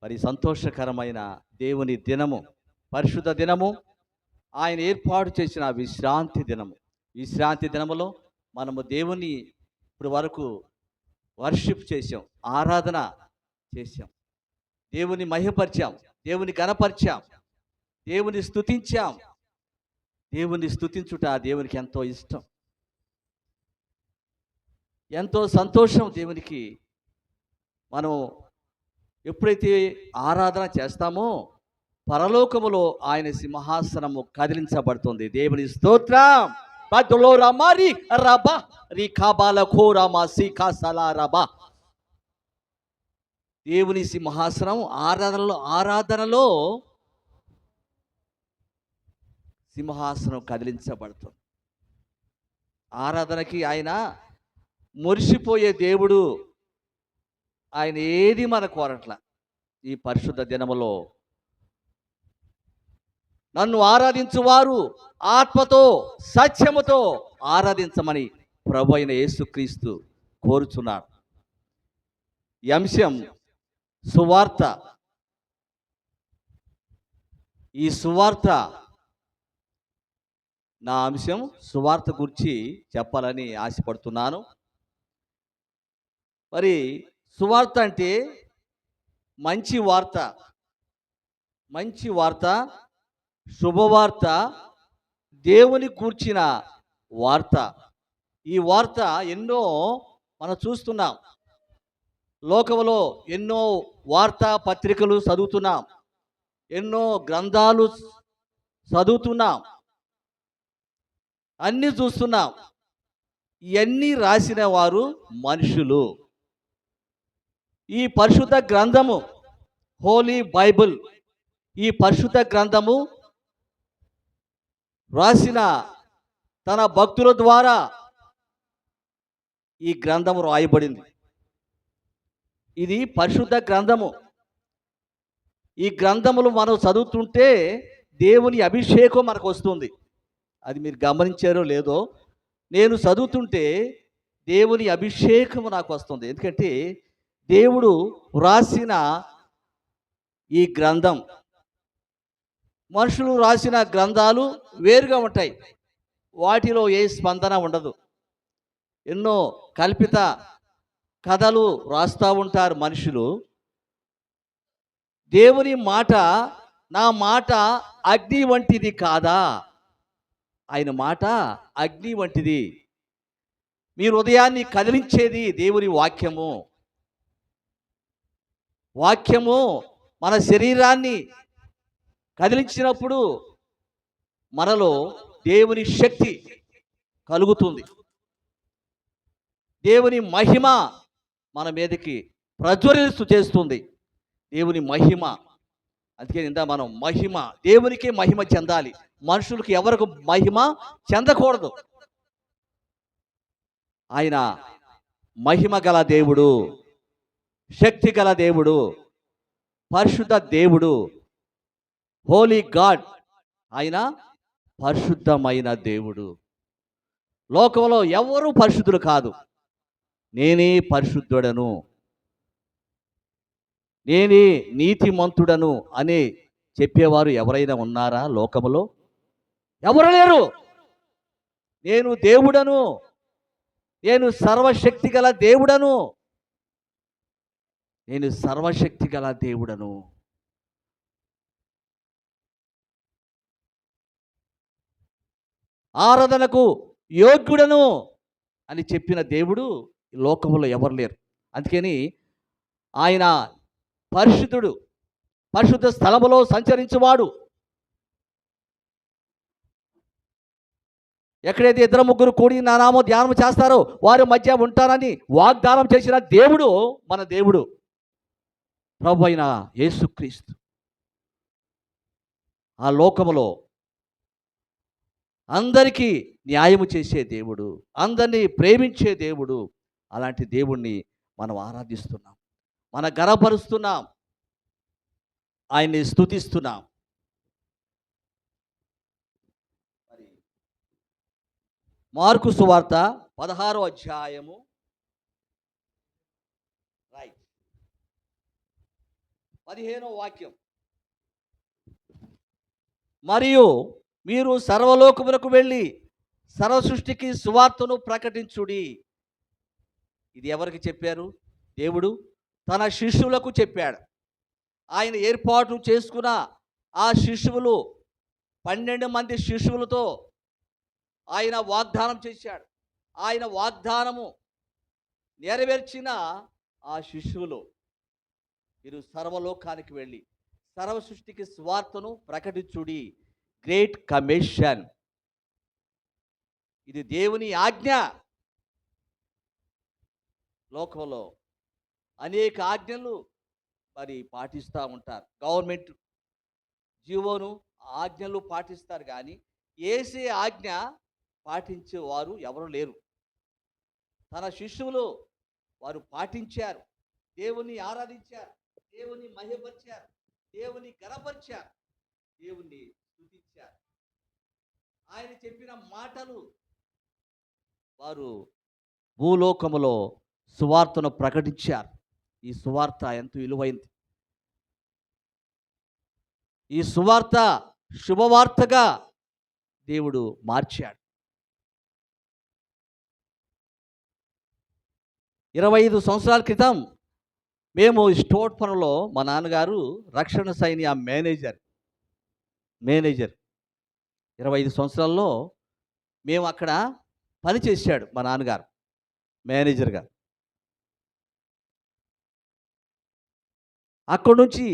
మరి సంతోషకరమైన దేవుని దినము, పరిశుద్ధ దినము, ఆయన ఏర్పాటు చేసిన విశ్రాంతి దినము. విశ్రాంతి దినములో మనము దేవుని ఇప్పుడు వరకు వర్షిప్ చేసాం, ఆరాధన చేశాం, దేవుని మహిమపరిచాం, దేవుని గణపరిచాం, దేవుని స్తుతించాం. దేవుని స్తుతించుట దేవునికి ఎంతో ఇష్టం, ఎంతో సంతోషం. దేవునికి మనం ఎప్పుడైతే ఆరాధన చేస్తామో పరలోకములో ఆయన సింహాసనము కదిలించబడుతుంది. దేవుని స్తోత్రం. దేవుని సింహాసనం ఆరాధనలో సింహాసనం కదిలించబడుతుంది. ఆరాధనకి ఆయన మురిసిపోయే దేవుడు. ఆయన ఏది మన కోరట్ల. ఈ పరిశుద్ధ దినములో నన్ను ఆరాధించువారు ఆత్మతో సత్యముతో ఆరాధించమని ప్రభు అయిన యేసుక్రీస్తు కోరుచున్నాడు. ఈ అంశం సువార్త. ఈ సువార్త నా అంశం సువార్త గురించి చెప్పాలని ఆశపడుతున్నాను. మరి సువార్త అంటే మంచి వార్త, మంచి వార్త, శుభవార్త, దేవుని కూర్చిన వార్త. ఈ వార్త ఎన్నో మనం చూస్తున్నాం. లోకంలో ఎన్నో వార్తా పత్రికలు చదువుతున్నాం, ఎన్నో గ్రంథాలు చదువుతున్నాం, అన్నీ చూస్తున్నాం. ఇవన్నీ రాసిన వారు మనుషులు. ఈ పరిశుద్ధ గ్రంథము, హోలీ బైబిల్, ఈ పరిశుద్ధ గ్రంథము రాసిన తన భక్తుల ద్వారా ఈ గ్రంథము రాయబడింది. ఇది పరిశుద్ధ గ్రంథము. ఈ గ్రంథములు మనం చదువుతుంటే దేవుని అభిషేకం మనకు వస్తుంది. అది మీరు గమనించారో లేదో, నేను చదువుతుంటే దేవుని అభిషేకము నాకు వస్తుంది. ఎందుకంటే దేవుడు రాసిన ఈ గ్రంథం, మనుషులు రాసిన గ్రంథాలు వేరుగా ఉంటాయి. వాటిలో ఏ స్పందన ఉండదు. ఎన్నో కల్పిత కథలు రాస్తూ ఉంటారు మనుషులు. దేవుని మాట, నా మాట అగ్ని వంటిది కాదా? ఆయన మాట అగ్ని వంటిది. మీ హృదయాన్ని కదిలించేది దేవుని వాక్యము. వాక్యము మన శరీరాన్ని కదిలించినప్పుడు మనలో దేవుని శక్తి కలుగుతుంది. దేవుని మహిమ మన మీదకి ప్రజ్వరిస్తూ చేస్తుంది. దేవుని మహిమ. అందుకే ఇందా మనం మహిమ, దేవునికే మహిమ చెందాలి. మనుషులకి ఎవరికి మహిమ చెందకూడదు. ఆయన మహిమ గల దేవుడు, శక్తి గల దేవుడు, పరిశుద్ధ దేవుడు, హోలీ గాడ్. ఆయన పరిశుద్ధమైన దేవుడు. లోకంలో ఎవరు పరిశుద్ధులు కాదు. నేనే పరిశుద్ధుడను, నేనే నీతిమంతుడను అని చెప్పేవారు ఎవరైనా ఉన్నారా లోకములో? ఎవరు లేరు. నేను దేవుడను, నేను సర్వశక్తి గల దేవుడను, నేను సర్వశక్తి గల దేవుడను. ఆరాధనకు యోగ్యుడను అని చెప్పిన దేవుడు ఈ లోకంలో ఎవరు లేరు. అందుకని ఆయన పరిశుద్ధుడు, పరిశుద్ధ స్థలములో సంచరించువాడు. ఎక్కడైతే ఇద్దరు ముగ్గురు కూడి నా నామం ధ్యానం చేస్తారో వారి మధ్య ఉంటారని వాగ్దానం చేసిన దేవుడు మన దేవుడు, ప్రభు అయిన యేసుక్రీస్తు. ఆ లోకములో అందరికీ న్యాయము చేసే దేవుడు, అందరినీ ప్రేమించే దేవుడు. అలాంటి దేవుణ్ణి మనం ఆరాధిస్తున్నాం, మనం గర్వపరుస్తున్నాం, ఆయన్ని స్తుతిస్తున్నాం. మార్కు సువార్త 16వ అధ్యాయము, రైట్, 15వ వాక్యం. మరియు మీరు సర్వలోకమునకు వెళ్ళి సర్వ సృష్టికి సువార్తను ప్రకటించుడి. ఇది ఎవరికి చెప్పారు? దేవుడు తన శిష్యులకు చెప్పాడు. ఆయన ఏర్పాటు చేసుకున్న ఆ శిష్యులు 12 మంది శిష్యులతో ఆయన వాగ్దానం చేశాడు. ఆయన వాగ్దానము నెరవేర్చిన ఆ శిష్యులు, మీరు సర్వలోకానికి వెళ్ళి సర్వ సృష్టికి స్వార్థను ప్రకటించుడి. Great commission. ఇది దేవుని ఆజ్ఞ. లోకంలో అనేక ఆజ్ఞలు మరి పాటిస్తూ ఉంటారు. గవర్నమెంట్ జీవోను ఆజ్ఞలు పాటిస్తారు, కానీ ఏసే ఆజ్ఞ పాటించే వారు ఎవరు లేరు. తన శిష్యులు వారు పాటించారు, దేవుని ఆరాధించారు, దేవుని మహిమపరిచారు, దేవుని ఘనపరిచారు, దేవుని స్తుతించారు. ఆయన చెప్పిన మాటలు వారు భూలోకములో సువార్తను ప్రకటించారు. ఈ సువార్త ఎంతో విలువైంది. ఈ సువార్త శుభవార్తగా దేవుడు మార్చాడు. 25 సంవత్సరాల క్రితం మేము స్టోర్ పనులో మా నాన్నగారు రక్షణ సైన్య మేనేజర్. 25 సంవత్సరాల్లో మేము అక్కడ పనిచేశాడు మా నాన్నగారు మేనేజర్గా. అక్కడి నుంచి